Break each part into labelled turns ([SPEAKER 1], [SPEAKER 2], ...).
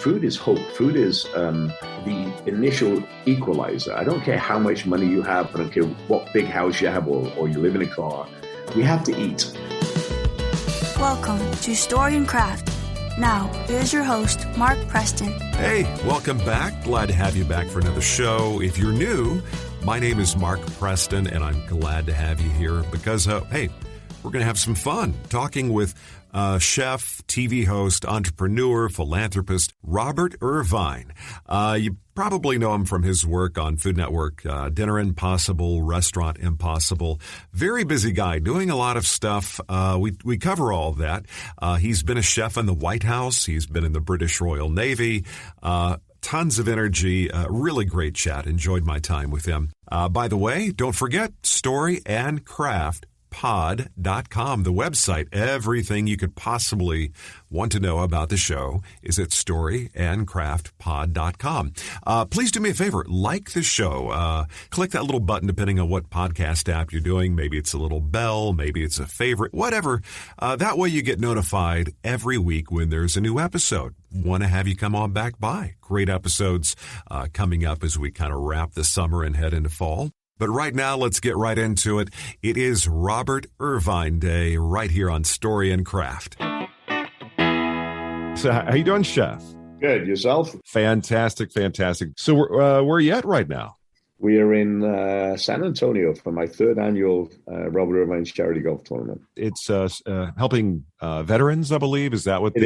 [SPEAKER 1] Food is hope. Food is the initial equalizer. I don't care how much money you have. I don't care what big house you have or you live in a car. We have to eat.
[SPEAKER 2] Welcome to Story and Craft. Now, here's your host, Mark Preston.
[SPEAKER 3] Hey, welcome back. Glad to have you back for another show. If you're new, my name is Mark Preston, and I'm glad to have you here because, hey, we're going to have some fun talking with chef, TV host, entrepreneur, philanthropist, Robert Irvine. You probably know him from his work on Food Network, Dinner Impossible, Restaurant Impossible. Very busy guy, doing a lot of stuff. We cover all of that. He's been a chef in the White House. He's been in the British Royal Navy. Tons of energy, really great chat. Enjoyed my time with him. By the way, don't forget storyandcraftpod.com, the website. Everything you could possibly want to know about the show is at storyandcraftpod.com. Please do me a favor, like the show. Click that little button depending on what podcast app you're doing. Maybe it's a little bell, maybe it's a favorite, whatever. That way you get notified every week when there's a new episode. Want to have you come on back by. Great episodes coming up as we kind of wrap the summer and head into fall. But right now, let's get right into it. It is Robert Irvine Day right here on Story and Craft. So how you doing, Chef?
[SPEAKER 1] Good. Yourself?
[SPEAKER 3] Fantastic, fantastic. So where are you at right now?
[SPEAKER 1] We are in San Antonio for my third annual Robert Irvine Charity Golf Tournament.
[SPEAKER 3] It's helping veterans, I believe. Is that what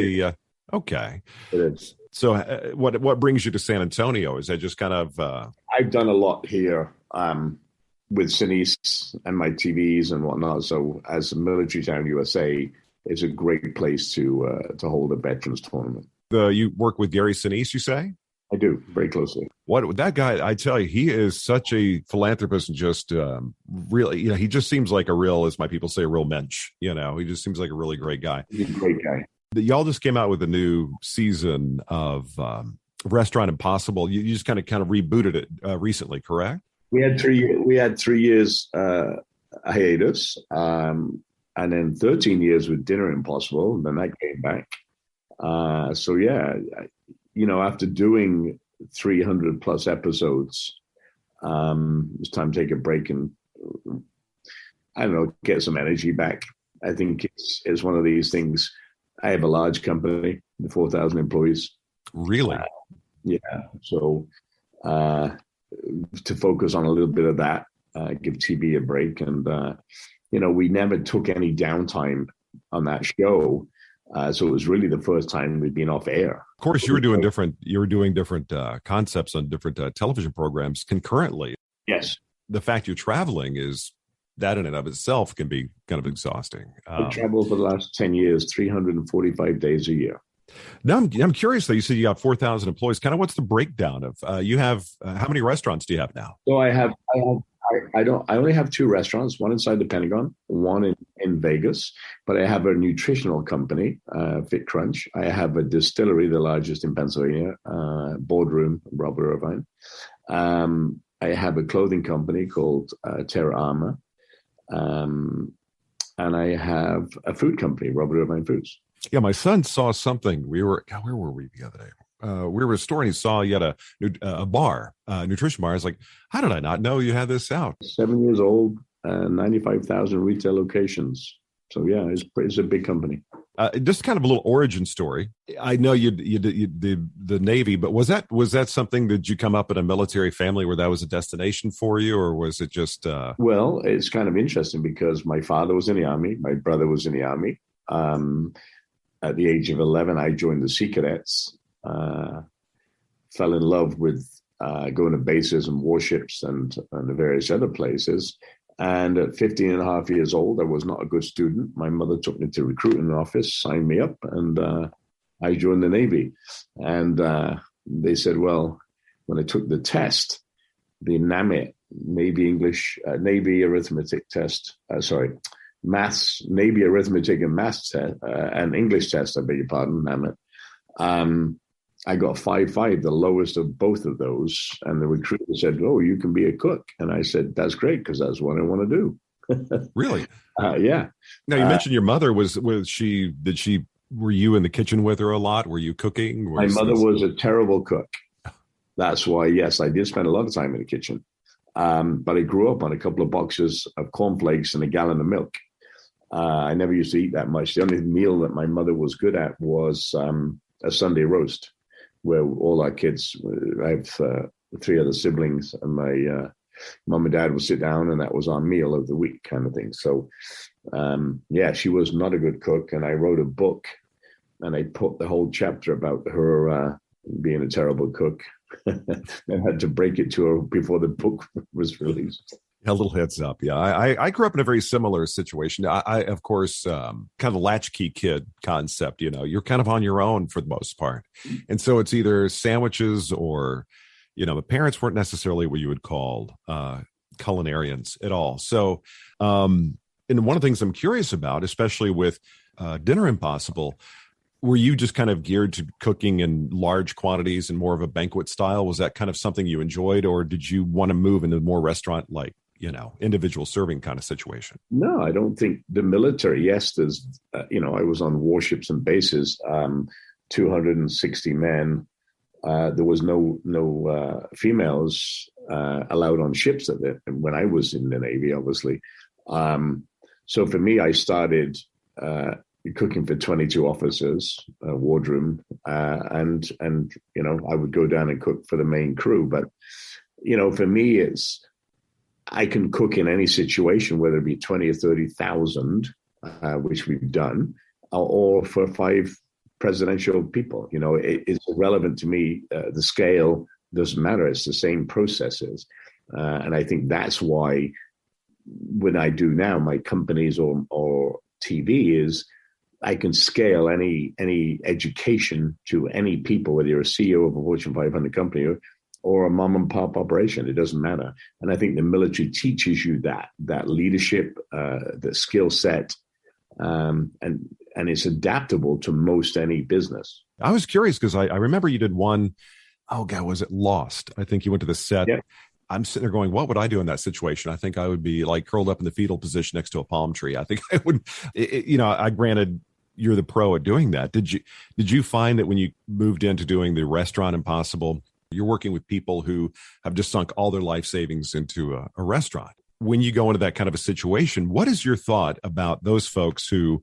[SPEAKER 3] Okay.
[SPEAKER 1] It is.
[SPEAKER 3] So what brings you to San Antonio? Is that just kind of...
[SPEAKER 1] I've done a lot here with Sinise and my TVs and whatnot. So as a military town, USA, it's a great place to hold a veterans tournament.
[SPEAKER 3] You work with Gary Sinise, you say?
[SPEAKER 1] I do, very closely.
[SPEAKER 3] That guy, I tell you, he is such a philanthropist and just really, he just seems like a real, as my people say, a real mensch. He just seems like a really great guy.
[SPEAKER 1] He's a great guy.
[SPEAKER 3] Y'all just came out with a new season of Restaurant Impossible. You just kind of rebooted it recently, correct?
[SPEAKER 1] We had 3 years hiatus, and then 13 years with Dinner Impossible, and then that came back. After doing 300 plus episodes, it's time to take a break and get some energy back. I think it's one of these things. I have a large company with 4,000 employees.
[SPEAKER 3] Really?
[SPEAKER 1] Yeah. So to focus on a little bit of that, give TV a break. And, we never took any downtime on that show. So it was really the first time we'd been off air.
[SPEAKER 3] Of course, you were doing different concepts on different television programs concurrently.
[SPEAKER 1] Yes.
[SPEAKER 3] The fact you're traveling is... that in and of itself can be kind of exhausting.
[SPEAKER 1] I traveled for the last 10 years, 345 days a year.
[SPEAKER 3] Now, I'm curious, though. You said you got 4,000 employees. Kind of what's the breakdown of, you have, how many restaurants do you have now?
[SPEAKER 1] So I only have 2 restaurants, one inside the Pentagon, one in Vegas, but I have a nutritional company, Fit Crunch. I have a distillery, the largest in Pennsylvania, Boardroom, Robert Irvine. I have a clothing company called Terra Arma. And I have a food company, Robert Irvine Foods.
[SPEAKER 3] Yeah, my son saw something. where were we the other day? We were at a store and he saw you had a bar, nutrition bar. I was like, how did I not know you had this out?
[SPEAKER 1] 7 years old, 95,000 retail locations. So yeah, it's a big company.
[SPEAKER 3] Just kind of a little origin story. I know you did the Navy, but was that something that you come up in a military family where that was a destination for you, or was it just?
[SPEAKER 1] Well, it's kind of interesting because my father was in the Army, my brother was in the Army. At the age of 11, I joined the Sea Cadets. Fell in love with going to bases and warships and the various other places. And at 15 and a half years old, I was not a good student. My mother took me to the recruiting office, signed me up, and I joined the Navy. And they said, well, when I took the test, the NAMIT, Navy arithmetic test, maths, Navy arithmetic and maths test, and English test, I beg your pardon, NAMIT. I got 5.5, the lowest of both of those. And the recruiter said, oh, you can be a cook. And I said, that's great, because that's what I want to do.
[SPEAKER 3] Really?
[SPEAKER 1] Yeah.
[SPEAKER 3] Now, you mentioned your mother. Did she Were you in the kitchen with her a lot? Were you cooking?
[SPEAKER 1] My mother was a terrible cook. That's why, yes, I did spend a lot of time in the kitchen. But I grew up on a couple of boxes of cornflakes and a gallon of milk. I never used to eat that much. The only meal that my mother was good at was a Sunday roast, where all our kids, I have 3 other siblings, and my mom and dad would sit down, and that was our meal of the week kind of thing. So, yeah, she was not a good cook. And I wrote a book, and I put the whole chapter about her being a terrible cook. I had to break it to her before the book was released.
[SPEAKER 3] A little heads up. Yeah. I grew up in a very similar situation. I of course, kind of a latchkey kid concept, you're kind of on your own for the most part. And so it's either sandwiches or, the parents weren't necessarily what you would call culinarians at all. So, and one of the things I'm curious about, especially with Dinner Impossible, were you just kind of geared to cooking in large quantities and more of a banquet style? Was that kind of something you enjoyed, or did you want to move into more restaurant, like, individual serving kind of situation?
[SPEAKER 1] No, I don't think the military. Yes, there's, I was on warships and bases, 260 men. There was no females allowed on ships when I was in the Navy, obviously. So for me, I started cooking for 22 officers, wardroom, and I would go down and cook for the main crew. But for me, I can cook in any situation, whether it be 20 or 30,000, which we've done, or for 5 presidential people. It's irrelevant to me. The scale doesn't matter. It's the same processes, and I think that's why when I do now my companies or TV is, I can scale any education to any people, whether you're a CEO of a Fortune 500 company or a mom and pop operation. It doesn't matter. And I think the military teaches you that leadership, the skill set, and it's adaptable to most any business.
[SPEAKER 3] I was curious because I remember you did one. Oh God, was it Lost? I think you went to the set. Yeah. I'm sitting there going, what would I do in that situation? I think I would be like curled up in the fetal position next to a palm tree. I think I would, I granted you're the pro at doing that. Did you find that when you moved into doing the Restaurant Impossible, you're working with people who have just sunk all their life savings into a restaurant? When you go into that kind of a situation, what is your thought about those folks who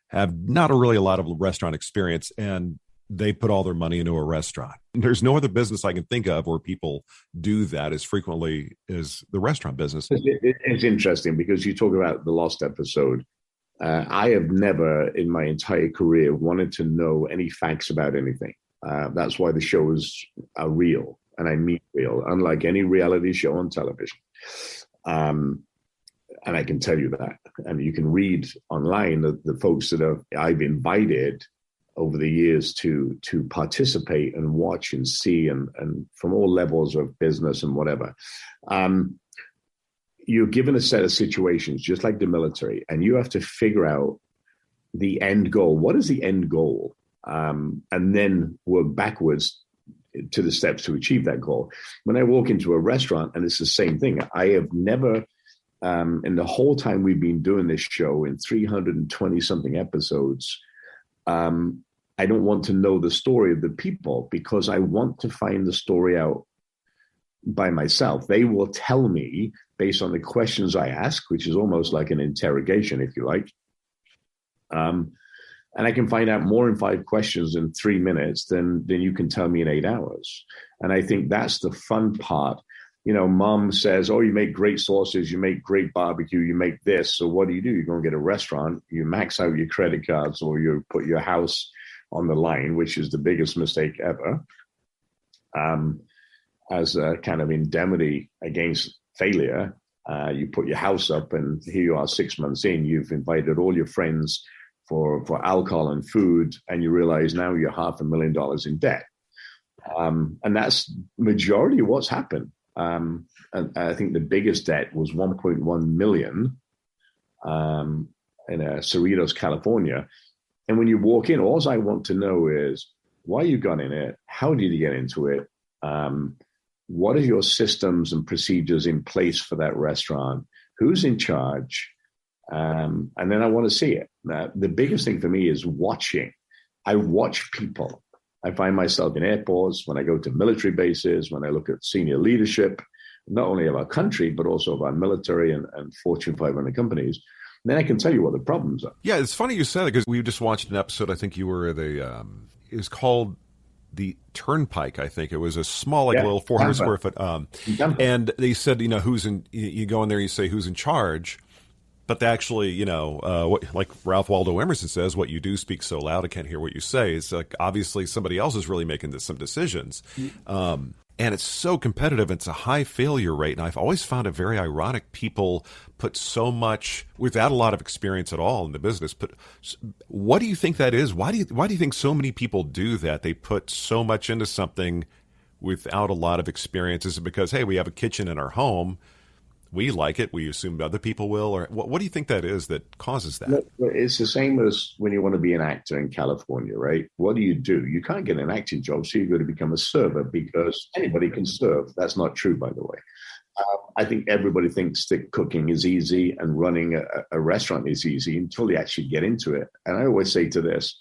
[SPEAKER 3] have not really a lot of restaurant experience and they put all their money into a restaurant? There's no other business I can think of where people do that as frequently as the restaurant business.
[SPEAKER 1] It's interesting because you talk about the Lost episode. I have never in my entire career wanted to know any facts about anything. That's why the shows are real, and I mean real, unlike any reality show on television. And I can tell you that. And you can read online the folks that I've invited over the years to participate and watch and see, and from all levels of business and whatever. You're given a set of situations, just like the military, and you have to figure out the end goal. What is the end goal? And then work backwards to the steps to achieve that goal. When I walk into a restaurant, and it's the same thing, I have never, in the whole time we've been doing this show in 320 something episodes, I don't want to know the story of the people because I want to find the story out by myself. They will tell me based on the questions I ask, which is almost like an interrogation, if you like. And I can find out more in 5 questions in 3 minutes than you can tell me in 8 hours. And I think that's the fun part. Mom says, oh, you make great sauces, you make great barbecue, you make this. So what do? You go and get a restaurant, you max out your credit cards, or you put your house on the line, which is the biggest mistake ever, as a kind of indemnity against failure. You put your house up, and here you are 6 months in, you've invited all your friends for alcohol and food, and you realize now you're $500,000 in debt. And that's majority of what's happened. And I think the biggest debt was $1.1 million in Cerritos, California. And when you walk in, all I want to know is why you got in it, how did you get into it, what are your systems and procedures in place for that restaurant, who's in charge, and then I want to see it. The biggest thing for me is watching. I watch people. I find myself in airports, when I go to military bases, when I look at senior leadership, not only of our country, but also of our military and Fortune 500 companies. And then I can tell you what the problems are.
[SPEAKER 3] Yeah, it's funny you said that, because we just watched an episode. I think you were it was called The Turnpike. I think it was a small, little 400 square foot. And they said, you go in there, you say who's in charge. But they actually, like Ralph Waldo Emerson says, what you do speaks so loud I can't hear what you say. It's like, obviously somebody else is really making some decisions. And it's so competitive. It's a high failure rate. And I've always found it very ironic. People put so much without a lot of experience at all in the business. But what do you think that is? Why do you think so many people do that? They put so much into something without a lot of experience. Is it because, hey, we have a kitchen in our home, we like it, we assume other people will? Or what do you think that is that causes that?
[SPEAKER 1] Look, it's the same as when you want to be an actor in California, right? What do? You can't get an acting job, so you've got to become a server, because anybody can serve. That's not true, by the way. I think everybody thinks that cooking is easy and running a restaurant is easy until they actually get into it. And I always say this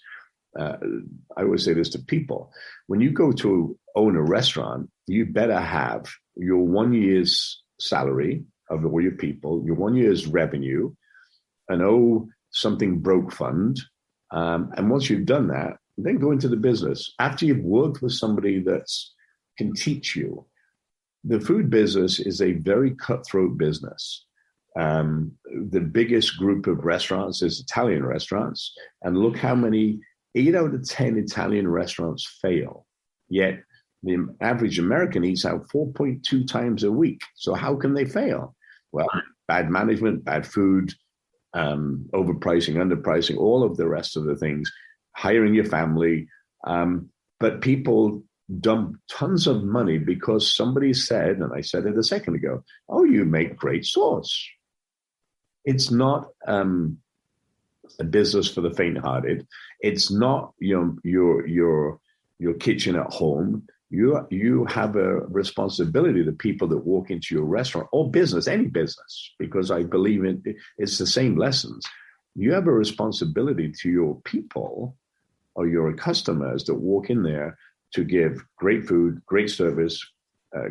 [SPEAKER 1] to people: when you go to own a restaurant, you better have your 1 year's salary of all your people, your 1 year's revenue, an something broke fund. And once you've done that, then go into the business. After you've worked with somebody that can teach you. The food business is a very cutthroat business. The biggest group of restaurants is Italian restaurants. And look how many, 8 out of 10 Italian restaurants fail. Yet the average American eats out 4.2 times a week. So how can they fail? Well, bad management, bad food, overpricing, underpricing, all of the rest of the things, hiring your family. But people dump tons of money because somebody said, and I said it a second ago, oh, you make great sauce. It's not a business for the faint-hearted. It's not your kitchen at home. You have a responsibility to people that walk into your restaurant or business, any business, because I believe it's the same lessons. You have a responsibility to your people or your customers that walk in there to give great food, great service,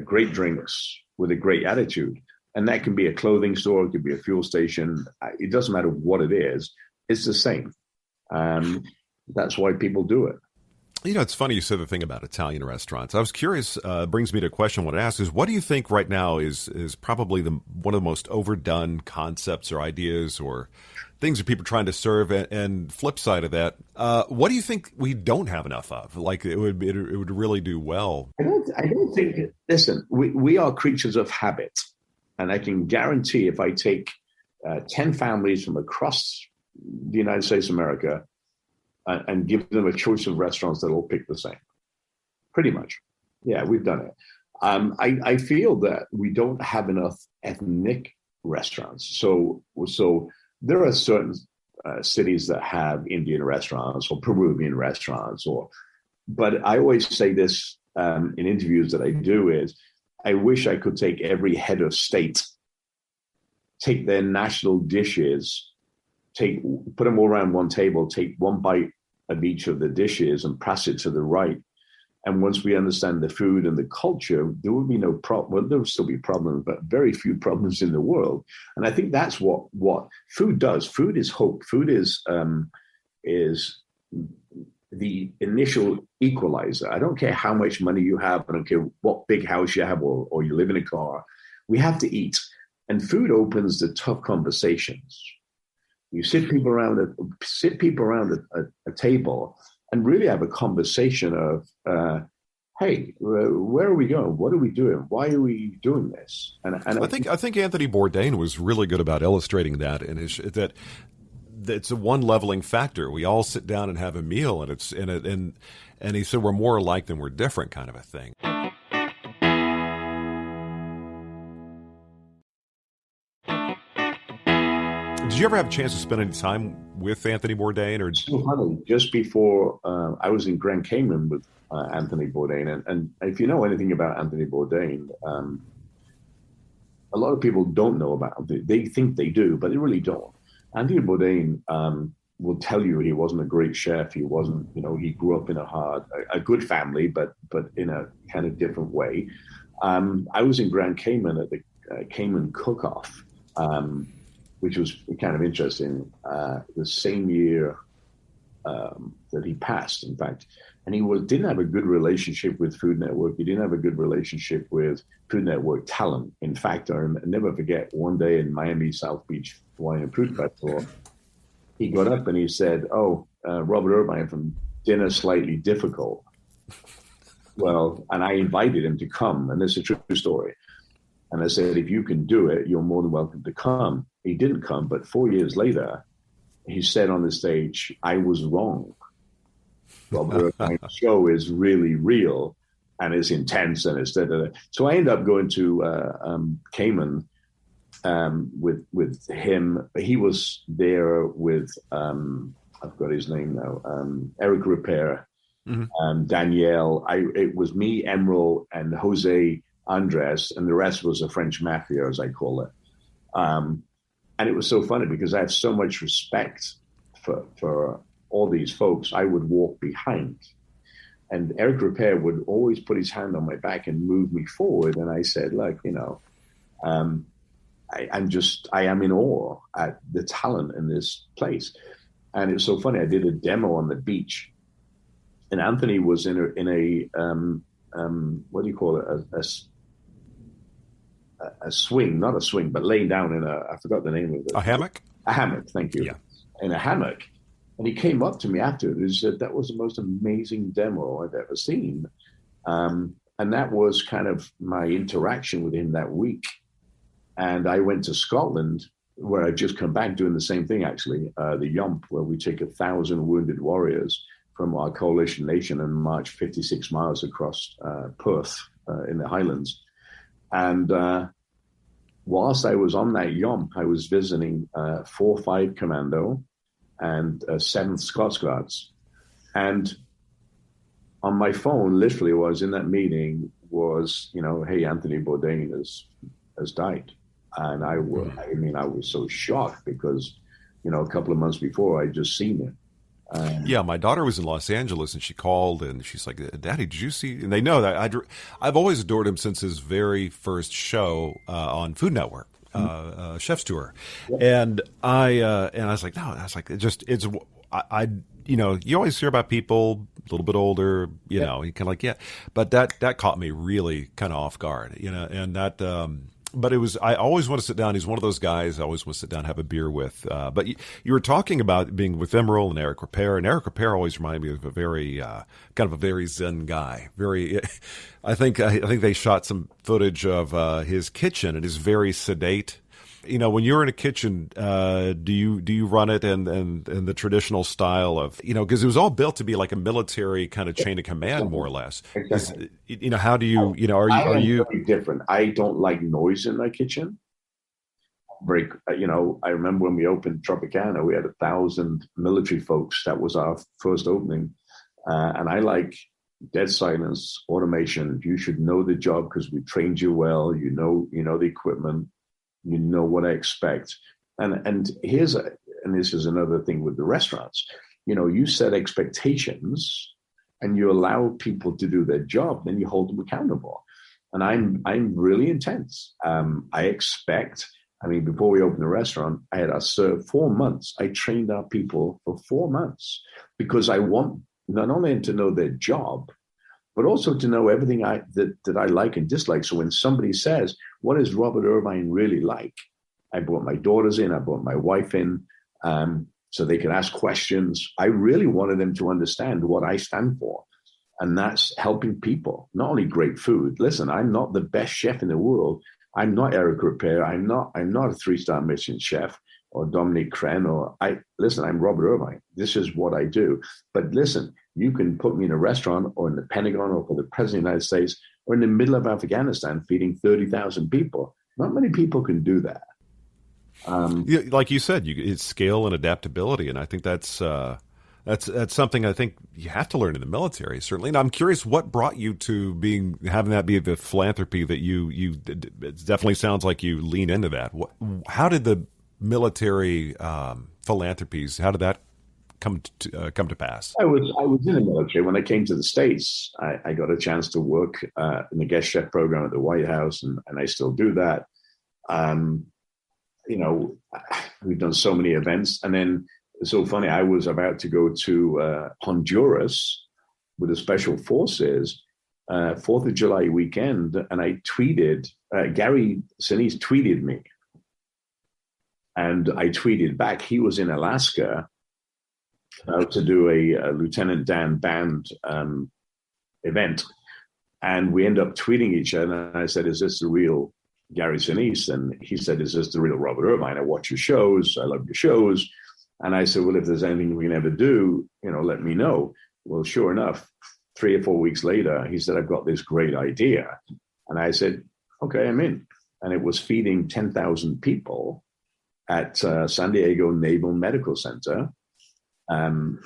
[SPEAKER 1] great drinks with a great attitude. And that can be a clothing store, it could be a fuel station. It doesn't matter what it is. It's the same. That's why people do it.
[SPEAKER 3] It's funny you said the thing about Italian restaurants. I was curious, brings me to a question I want to ask is, what do you think right now is probably one of the most overdone concepts or ideas or things that people are trying to serve? And flip side of that, what do you think we don't have enough of? Like it would really do well?
[SPEAKER 1] I don't think, listen, we are creatures of habit. And I can guarantee if I take 10 families from across the United States of America and give them a choice of restaurants, they'll all pick the same. Pretty much. Yeah, we've done it. I feel that we don't have enough ethnic restaurants. So there are certain cities that have Indian restaurants or Peruvian restaurants, but I always say this in interviews that I do is, I wish I could take every head of state, take their national dishes, put them all around one table, take one bite of each of the dishes and pass it to the right. And once we understand the food and the culture, there will be no problem. Well, there will still be problems, but very few problems in the world. And I think that's what food does. Food is hope. Food is the initial equalizer. I don't care how much money you have. I don't care what big house you have or you live in a car. We have to eat. And food opens the tough conversations. You sit people around a table and really have a conversation of, hey, where are we going? What are we doing? Why are we doing this? And
[SPEAKER 3] I think Anthony Bourdain was really good about illustrating that, and that it's a one leveling factor. We all sit down and have a meal, and he said we're more alike than we're different, kind of a thing. Did you ever have a chance to spend any time with Anthony Bourdain? Or
[SPEAKER 1] so funny. Just before I was in Grand Cayman with Anthony Bourdain, and if you know anything about Anthony Bourdain, a lot of people don't know about him. They think they do, but they really don't. Anthony Bourdain will tell you he wasn't a great chef. He wasn't, he grew up in a good family, but in a kind of different way. I was in Grand Cayman at the Cayman Cook-Off, which was kind of interesting. The same year that he passed, in fact, and he didn't have a good relationship with Food Network. He didn't have a good relationship with Food Network talent. In fact, I'll never forget one day in Miami South Beach Wine and Food Festival, he got up and he said, Robert Irvine from Dinner Slightly Difficult. Well, and I invited him to come, and this is a true story. And I said, if you can do it, you're more than welcome to come. He didn't come, but 4 years later, he said on the stage, I was wrong. Robert Irvine's show is really real, and it's intense, and it's da-da-da. So I ended up going to Cayman with him. He was there with, I've got his name now, Eric Ripper, Danielle. It was me, Emerald, and Jose Andres, and the rest was a French mafia, as I call it. And it was so funny because I have so much respect for all these folks. I would walk behind. And Eric Ripper would always put his hand on my back and move me forward. And I said, look, I am in awe at the talent in this place. And it was so funny. I did a demo on the beach, and Anthony was in a what do you call it? A swing, not a swing, but laying down in I forgot the name of it.
[SPEAKER 3] A hammock?
[SPEAKER 1] A hammock, thank you.
[SPEAKER 3] Yeah.
[SPEAKER 1] In a hammock. And he came up to me after it and said, that was the most amazing demo I've ever seen. And that was kind of my interaction with him that week. And I went to Scotland, where I'd just come back doing the same thing, actually, the Yomp, where we take 1,000 wounded warriors from our coalition nation and march 56 miles across Perth in the Highlands. And whilst I was on that Yomp, I was visiting 4-5 Commando and 7th Scots Guards. And on my phone, literally, while I was in that meeting, was, hey, Anthony Bourdain has died. And I was so shocked because, a couple of months before, I'd just seen it.
[SPEAKER 3] Yeah, my daughter was in Los Angeles, and she called, and she's like, Daddy, did you see? And they know that I've always adored him since his very first show on Food Network, Chef's Tour. Yep. And I was like, no, that's like, you always hear about people a little bit older, you know, you kind of like, yeah. But that caught me really kind of off guard, and that, but I always want to sit down. He's one of those guys I always want to sit down and have a beer with. But you were talking about being with Emerald and Eric Ripper, and Eric Ripper always reminded me of a very, kind of a very zen guy. I think they shot some footage of his kitchen, and it's very sedate. When you're in a kitchen, do you run it in the traditional style of, because it was all built to be like a military kind of chain of command, more or less.
[SPEAKER 1] Exactly.
[SPEAKER 3] How do you, are you
[SPEAKER 1] very different? I don't like noise in my kitchen. I remember when we opened Tropicana, we had 1,000 military folks. That was our first opening. And I like dead silence, automation. You should know the job because we trained you well. You know the equipment. You know what I expect. And this is another thing with the restaurants. You set expectations and you allow people to do their job, then you hold them accountable. And I'm really intense. I expect, before we opened the restaurant, I had us serve 4 months. I trained our people for 4 months because I want not only to know their job, but also to know everything that I like and dislike. So when somebody says, what is Robert Irvine really like? I brought my daughters in, I brought my wife in, so they can ask questions. I really wanted them to understand what I stand for. And that's helping people, not only great food. Listen, I'm not the best chef in the world. I'm not Eric Ripper. I'm not a 3-star Michelin chef or Dominique Crenn I'm Robert Irvine. This is what I do. But listen, you can put me in a restaurant or in the Pentagon or for the President of the United States or in the middle of Afghanistan feeding 30,000 people. Not many people can do that.
[SPEAKER 3] Like you said, it's scale and adaptability, and I think that's something I think you have to learn in the military, certainly. And I'm curious, what brought you to having that be the philanthropy that you it definitely sounds like you lean into that. How did the military philanthropies, how did that come to pass?
[SPEAKER 1] I was in the military. When I came to the States, I got a chance to work in the guest chef program at the White House, and I still do that. We've done so many events. And then it's so funny, I was about to go to Honduras with the Special Forces, 4th of July weekend, and I tweeted, Gary Sinise tweeted me. And I tweeted back, he was in Alaska to do a Lieutenant Dan band event. And we end up tweeting each other. And I said, is this the real Gary Sinise? And he said, is this the real Robert Irvine? I watch your shows. I love your shows. And I said, well, if there's anything we can ever do, let me know. Well, sure enough, 3 or 4 weeks later, he said, I've got this great idea. And I said, okay, I'm in. And it was feeding 10,000 people at San Diego Naval Medical Center, and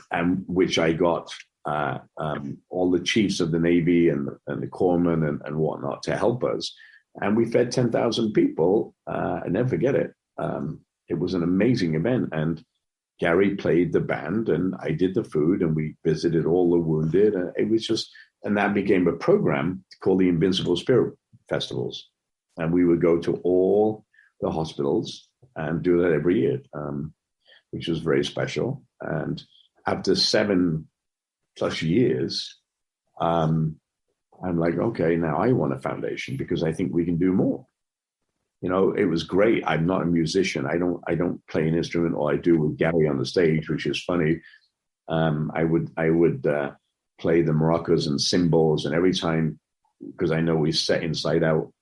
[SPEAKER 1] which I got all the chiefs of the Navy and the corpsmen and whatnot to help us. And we fed 10,000 people. I never forget it. It was an amazing event. And Gary played the band and I did the food, and we visited all the wounded. It was just, and that became a program called the Invincible Spirit Festivals. And we would go to all the hospitals and do that every year, which was very special. And after 7+ years, I'm like, okay, now I want a foundation because I think we can do more. It was great. I'm not a musician. I don't play an instrument. All I do with Gary on the stage, which is funny. I would play the maracas and cymbals, and every time, because I know he's set inside out,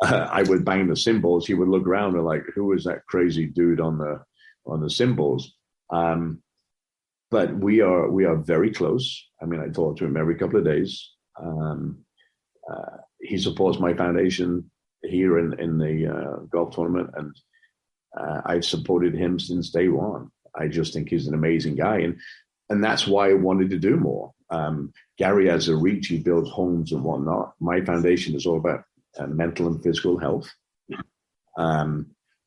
[SPEAKER 1] I would bang the cymbals. He would look around and like, who is that crazy dude on the cymbals? But we are very close. I mean, I talk to him every couple of days. He supports my foundation here in the golf tournament, and I've supported him since day one. I just think he's an amazing guy, and that's why I wanted to do more. Gary has a reach; he builds homes and whatnot. My foundation is all about mental and physical health.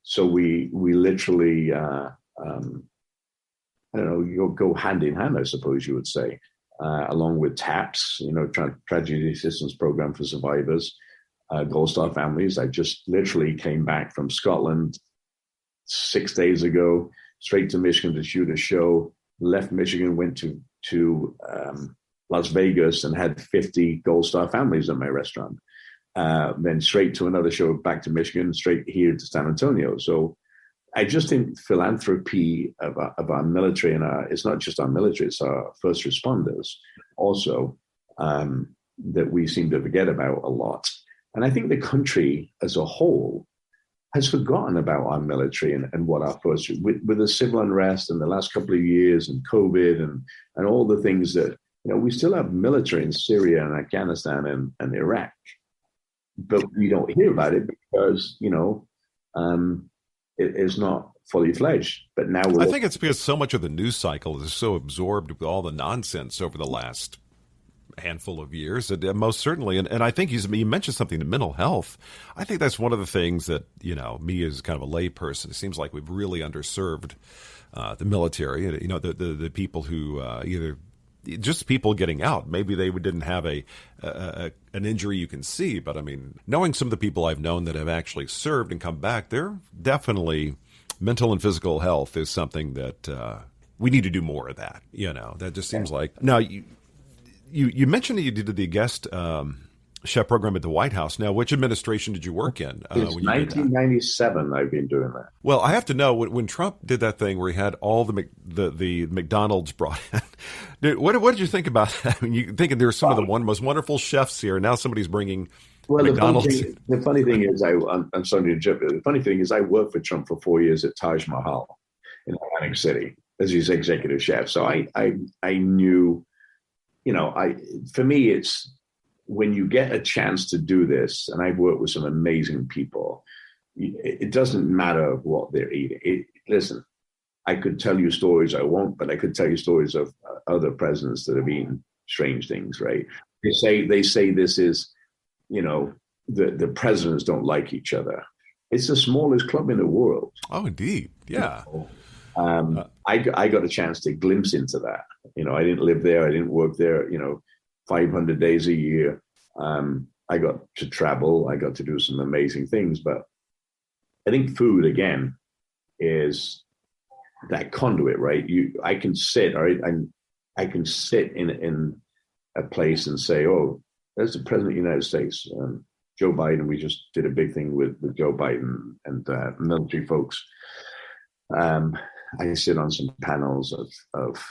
[SPEAKER 1] So we literally, I don't know, you'll go hand in hand, I suppose you would say, along with TAPS, Tragedy Assistance Program for Survivors. Gold Star families. I just literally came back from Scotland 6 days ago, straight to Michigan to shoot a show. Left Michigan, went to Las Vegas and had 50 Gold Star families at my restaurant. Then straight to another show back to Michigan, straight here to San Antonio. So I just think philanthropy of our military, and it's not just our military, it's our first responders also, that we seem to forget about a lot. And I think the country as a whole has forgotten about our military and what our first, with the civil unrest in the last couple of years and COVID and all the things that, we still have military in Syria and Afghanistan and Iraq, but we don't hear about it because, it is not fully fledged. But now
[SPEAKER 3] I think it's because so much of the news cycle is so absorbed with all the nonsense over the last handful of years, and most certainly, and I think you mentioned something to mental health. I think that's one of the things that, me as kind of a lay person, it seems like we've really underserved the military, the people who either just people getting out. Maybe they didn't have an injury you can see, but I mean, knowing some of the people I've known that have actually served and come back, they're definitely, mental and physical health is something that we need to do more of that. That just seems like now. You mentioned that you did the guest chef program at the White House. Now, which administration did you work in?
[SPEAKER 1] It's 1997 I've been doing that.
[SPEAKER 3] Well, I have to know, when Trump did that thing where he had all the McDonald's brought in, what did you think about that? I mean, you're thinking there are some of the most wonderful chefs here, and now somebody's bringing McDonald's.
[SPEAKER 1] The funny thing is, I'm sorry to interrupt you. The funny thing is, I worked for Trump for 4 years at Taj Mahal in Atlantic City as his executive chef. So I knew, for me, it's when you get a chance to do this, and I've worked with some amazing people, it doesn't matter what they're eating. Listen, I could tell you stories, I won't, but I could tell you stories of other presidents that have eaten strange things, right? They say this is, the presidents don't like each other. It's the smallest club in the world.
[SPEAKER 3] Oh, indeed. Yeah.
[SPEAKER 1] I got a chance to glimpse into that. I didn't live there. I didn't work there, 500 days a year. I got to travel. I got to do some amazing things. But I think food, again, is that conduit, right? I can sit, all right? I can sit in a place and say, oh, there's the president of the United States, Joe Biden. We just did a big thing with Joe Biden and military folks. I sit on some panels of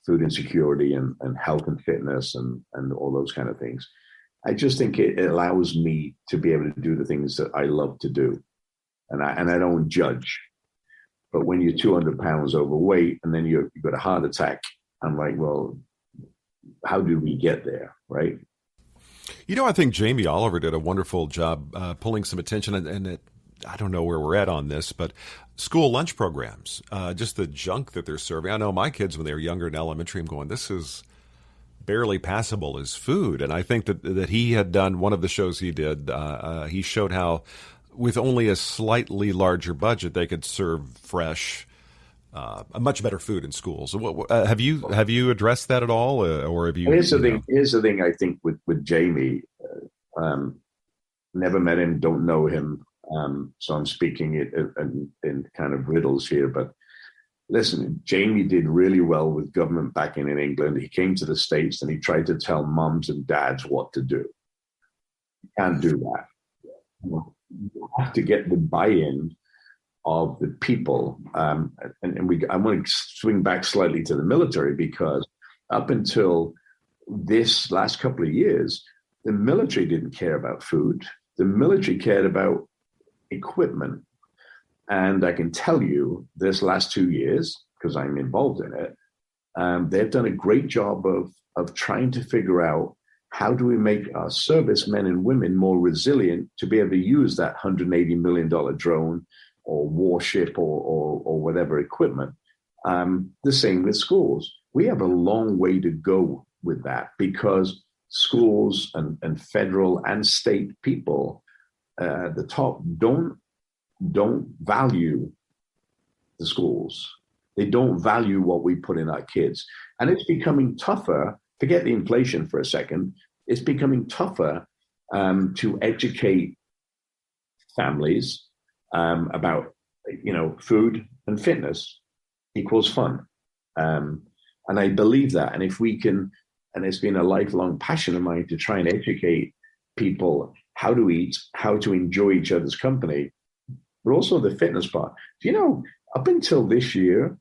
[SPEAKER 1] food insecurity and health and fitness and all those kind of things. I just think it allows me to be able to do the things that I love to do. And I don't judge. But when you're 200 pounds overweight and then you've got a heart attack, I'm like, well, how did we get there, right?
[SPEAKER 3] I think Jamie Oliver did a wonderful job pulling some attention, and I don't know where we're at on this, but school lunch programs, just the junk that they're serving. I know my kids, when they were younger in elementary, I'm going, this is barely passable as food. And I think that he had done one of the shows he did. He showed how with only a slightly larger budget, they could serve fresh, a much better food in schools. Have you addressed that at all, or have you?
[SPEAKER 1] Here's the thing. I think with Jamie, never met him, don't know him, so I'm speaking in kind of riddles here. But listen, Jamie did really well with government backing in England. He came to the States and he tried to tell moms and dads what to do. You can't do that. You have to get the buy-in of the people. I want to swing back slightly to the military, because up until this last couple of years, the military didn't care about food. The military cared about equipment. And I can tell you this last 2 years, because I'm involved in it, they've done a great job of trying to figure out how do we make our servicemen and women more resilient to be able to use that $180 million drone or warship or whatever equipment. The same with schools. We have a long way to go with that, because schools and federal and state people at the top don't value the schools. They don't value what we put in our kids. And it's becoming tougher. Forget the inflation for a second. It's becoming tougher to educate families about, food and fitness equals fun. And I believe that. And if we can, and it's been a lifelong passion of mine to try and educate people how to eat, how to enjoy each other's company, but also the fitness part. Up until this year,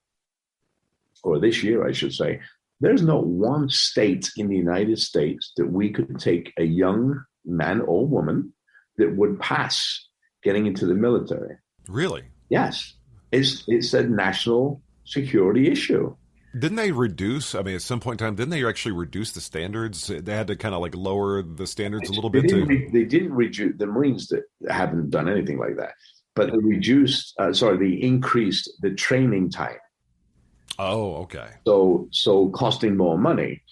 [SPEAKER 1] I should say, there's not one state in the United States that we could take a young man or woman that would pass getting into the military.
[SPEAKER 3] Really?
[SPEAKER 1] Yes. It's a national security issue.
[SPEAKER 3] Didn't they reduce, at some point in time, didn't they actually reduce the standards? They had to kind of lower the standards a little bit.
[SPEAKER 1] They didn't reduce, the Marines that haven't done anything like that, but they increased the training time.
[SPEAKER 3] Oh, okay.
[SPEAKER 1] So costing more money.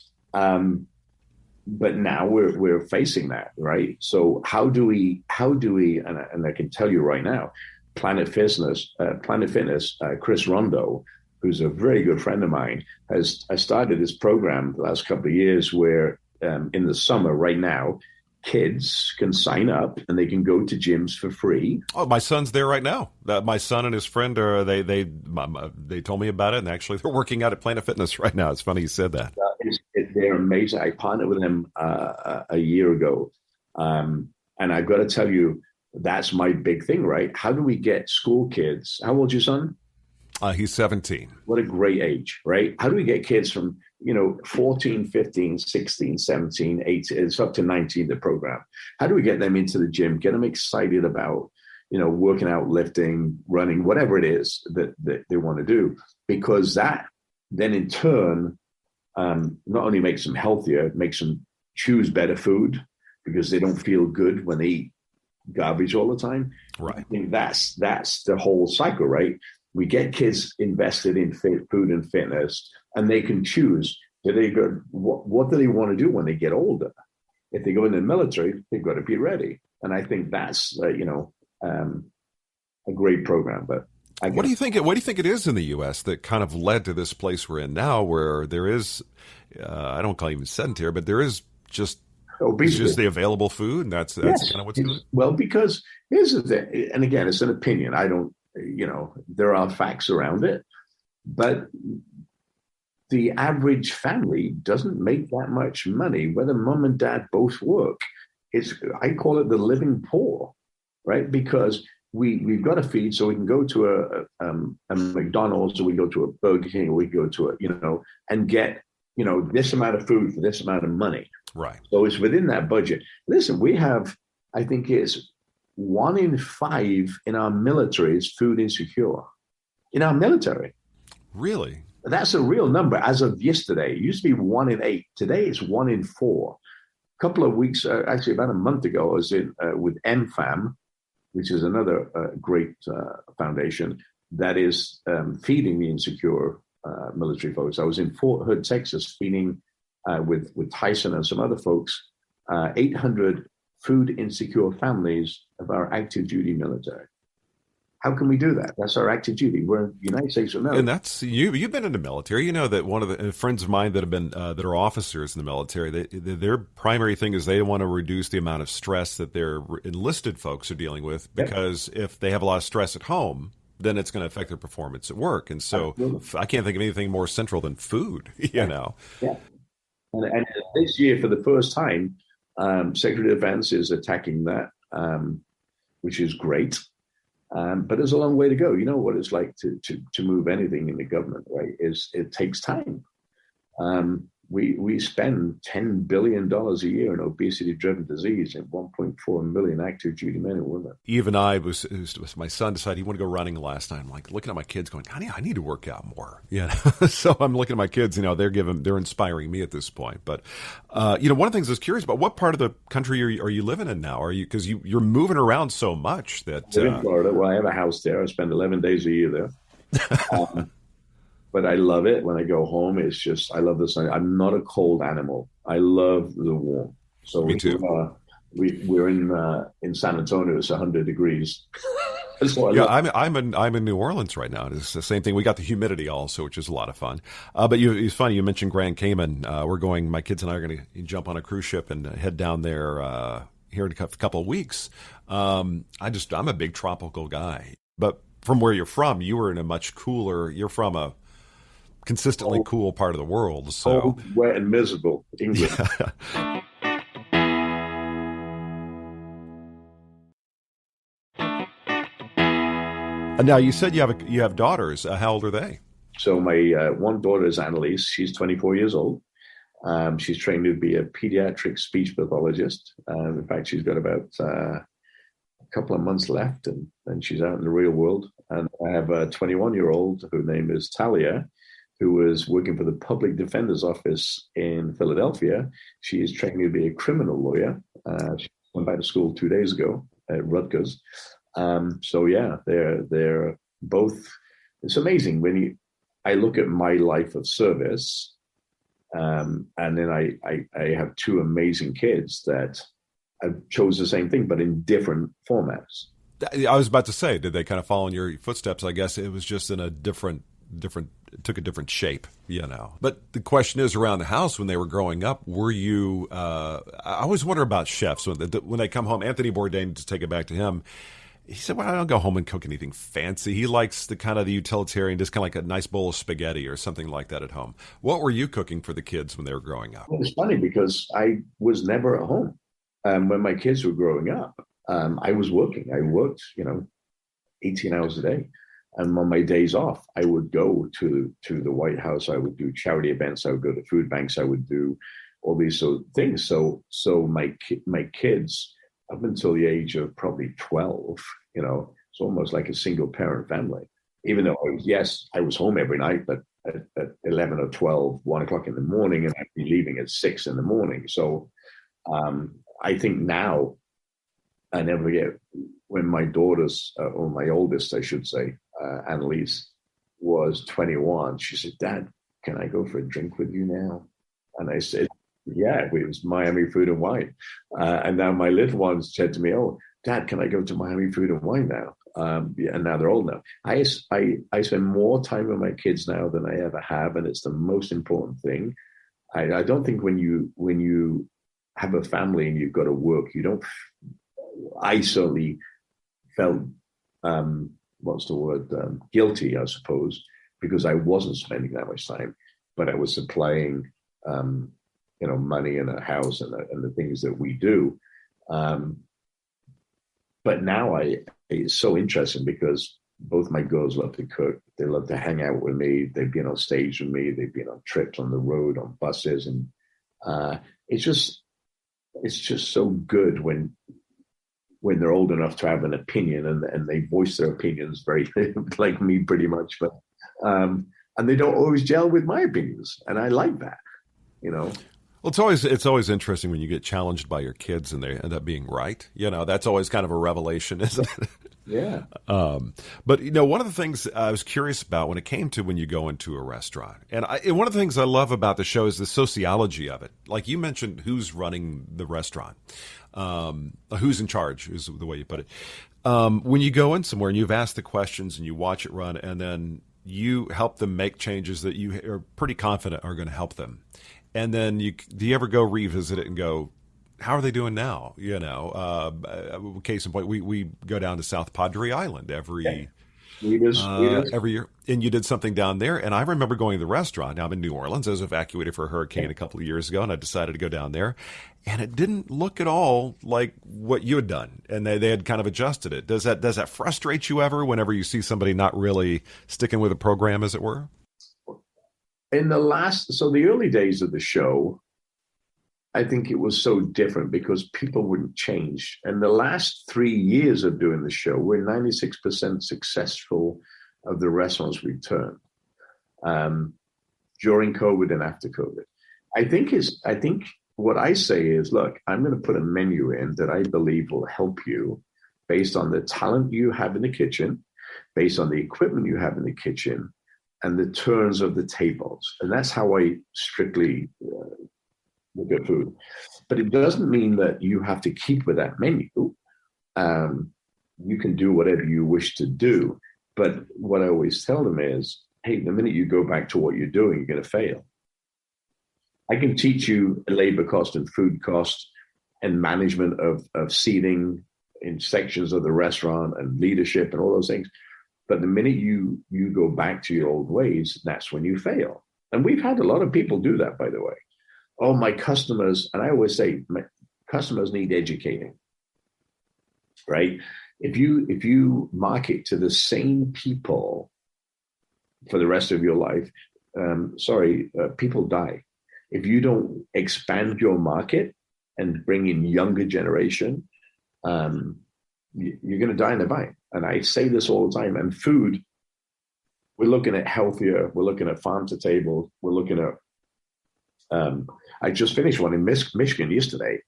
[SPEAKER 1] But now we're facing that, right? So how do we, and I can tell you right now, Planet Fitness, Chris Rondo, who's a very good friend of mine, has started this program the last couple of years where in the summer right now, kids can sign up and they can go to gyms for free.
[SPEAKER 3] Oh, my son's there right now. My son and his friend they told me about it, and actually they're working out at Planet Fitness right now. It's funny you said that.
[SPEAKER 1] They're amazing. I partnered with them a year ago, and I've got to tell you, that's my big thing, right? How do we get school kids? How old's your son?
[SPEAKER 3] He's 17.
[SPEAKER 1] What a great age, right? How do we get kids from 14, 15, 16, 17, 18, it's up to 19, the program. How do we get them into the gym, get them excited about, working out, lifting, running, whatever it is that they want to do? Because that then in turn, not only makes them healthier, it makes them choose better food because they don't feel good when they eat garbage all the time.
[SPEAKER 3] Right.
[SPEAKER 1] I think that's the whole cycle, right? We get kids invested in food and fitness, and they can choose. What do they want to do when they get older? If they go in the military, they've got to be ready. And I think that's a great program. But
[SPEAKER 3] What do you think? What do you think it is in the U.S. that kind of led to this place we're in now, where there is, I don't call it even sedentary, but there is just obesity. It's just the available food, and that's kind of what's doing it.
[SPEAKER 1] Well, because here's the thing, and again, it's an opinion. I don't, there are facts around it, but the average family doesn't make that much money, whether mom and dad both work. I call it the living poor, right? Because we've got to feed, so we can go to a McDonald's, or we go to a Burger King, or we go to and get, this amount of food for this amount of money.
[SPEAKER 3] Right.
[SPEAKER 1] So it's within that budget. Listen, we have, I think it's 1 in 5 in our military is food insecure. In our military.
[SPEAKER 3] Really?
[SPEAKER 1] That's a real number as of yesterday. It used to be 1 in 8. Today it's 1 in 4. A couple of weeks, actually about a month ago, I was in with MFAM, which is another great foundation that is feeding the insecure military folks. I was in Fort Hood, Texas, feeding with Tyson and some other folks, 800 food insecure families of our active duty military. How can we do that? That's our active duty. We're in the United States of America.
[SPEAKER 3] And that's you've been in the military. You know that one of the friends of mine that have been that are officers in the military, their primary thing is they want to reduce the amount of stress that their enlisted folks are dealing with, because if they have a lot of stress at home, then it's going to affect their performance at work. And so Absolutely. I can't think of anything more central than food,
[SPEAKER 1] Yeah. And this year, for the first time, Secretary of Defense is attacking that, which is great. But there's a long way to go. You know what it's like to move anything in the government, right? It takes time. We spend $10 billion a year in obesity-driven disease and 1.4 million active duty men and women.
[SPEAKER 3] Even my son decided he wanted to go running last night. I'm like looking at my kids going, honey, I need to work out more. So I'm looking at my kids, they're inspiring me at this point. But, one of the things I was curious about, what part of the country are you living in now? Because you're moving around so much that.
[SPEAKER 1] I live in Florida. Well, I have a house there. I spend 11 days a year there. But I love it. When I go home, it's just, I love the sun. I'm not a cold animal. I love the warm. So
[SPEAKER 3] me too.
[SPEAKER 1] We're in San Antonio. It's 100 degrees.
[SPEAKER 3] I'm in New Orleans right now. It's the same thing. We got the humidity also, which is a lot of fun. But it's funny you mentioned Grand Cayman. My kids and I are going to jump on a cruise ship and head down there here in a couple of weeks. I'm a big tropical guy. But from where you're from, you were in a much cooler. You're from a consistently cool part of the world. So
[SPEAKER 1] cold, wet, and miserable England.
[SPEAKER 3] Yeah. And now you said you have daughters. How old are they?
[SPEAKER 1] So my one daughter is Annalise. She's 24 years old. She's trained to be a pediatric speech pathologist. In fact, she's got about a couple of months left, and then she's out in the real world. And I have a 21-year-old whose name is Talia, who was working for the Public Defender's Office in Philadelphia. She is training to be a criminal lawyer. She went back to school 2 days ago at Rutgers. They're both. It's amazing when I look at my life of service, and then I have 2 amazing kids that I chose the same thing, but in different formats.
[SPEAKER 3] I was about to say, did they kind of follow in your footsteps? I guess it was just in a different, took a different shape, But the question is, around the house when they were growing up, were you, I always wonder about chefs when they come home. Anthony Bourdain, to take it back to him, he said, well, I don't go home and cook anything fancy. He likes the kind of the utilitarian, just kind of like a nice bowl of spaghetti or something like that at home. What were you cooking for the kids when they were growing up?
[SPEAKER 1] Well, it's funny because I was never at home. When my kids were growing up, I was working. I worked, 18 hours a day. And on my days off, I would go to the White House. I would do charity events. I would go to food banks. I would do all these sort of things. So my kids, up until the age of probably 12, it's almost like a single parent family. Even though, I was home every night, but at 11 or 12, 1 o'clock in the morning, and I'd be leaving at 6 in the morning. So I think now, I never forget when my daughters, or my oldest, I should say, Annalise, was 21. She said, Dad, can I go for a drink with you now? And I said, yeah, it was Miami Food and Wine. And now my little one said to me, oh, Dad, can I go to Miami Food and Wine now? And now they're old now. I spend more time with my kids now than I ever have, and it's the most important thing. I don't think when you have a family and you've got to work, you don't. I certainly felt guilty, I suppose, because I wasn't spending that much time, but I was supplying money in a house and the things that we do. But now it's so interesting because both my girls love to cook. They love to hang out with me. They've been on stage with me. They've been on trips on the road, on buses. And it's just so good when they're old enough to have an opinion and they voice their opinions very like me pretty much. But and they don't always gel with my opinions. And I like that,
[SPEAKER 3] Well, it's always interesting when you get challenged by your kids and they end up being right. That's always kind of a revelation, isn't it?
[SPEAKER 1] Yeah.
[SPEAKER 3] But one of the things I was curious about when you go into a restaurant, and one of the things I love about the show is the sociology of it. Like you mentioned, who's running the restaurant, who's in charge is the way you put it. When you go in somewhere and you've asked the questions and you watch it run, and then you help them make changes that you are pretty confident are going to help them. And then do you ever go revisit it and go, how are they doing now? Case in point, we go down to South Padre Island every year. And you did something down there. And I remember going to the restaurant. Now I'm in New Orleans. I was evacuated for a hurricane a couple of years ago, and I decided to go down there. And it didn't look at all like what you had done. And they had kind of adjusted it. Does that frustrate you ever whenever you see somebody not really sticking with a program, as it were?
[SPEAKER 1] In the early days of the show, I think it was so different because people wouldn't change. And the last 3 years of doing the show, we're 96% successful of the restaurants we turned during COVID and after COVID. I think what I say is, look, I'm going to put a menu in that I believe will help you based on the talent you have in the kitchen, based on the equipment you have in the kitchen, and the turns of the tables. And that's how I strictly look at food. But it doesn't mean that you have to keep with that menu. You can do whatever you wish to do. But what I always tell them is, hey, the minute you go back to what you're doing, you're going to fail. I can teach you labor cost and food cost and management of seating in sections of the restaurant and leadership and all those things. But the minute you go back to your old ways, that's when you fail. And we've had a lot of people do that, by the way. Oh, my customers, and I always say, my customers need educating, right? If you market to the same people for the rest of your life, people die. If you don't expand your market and bring in younger generation, you're going to die in the vine. And I say this all the time. And food, we're looking at healthier. We're looking at farm to table. We're looking at, I just finished one in Michigan yesterday.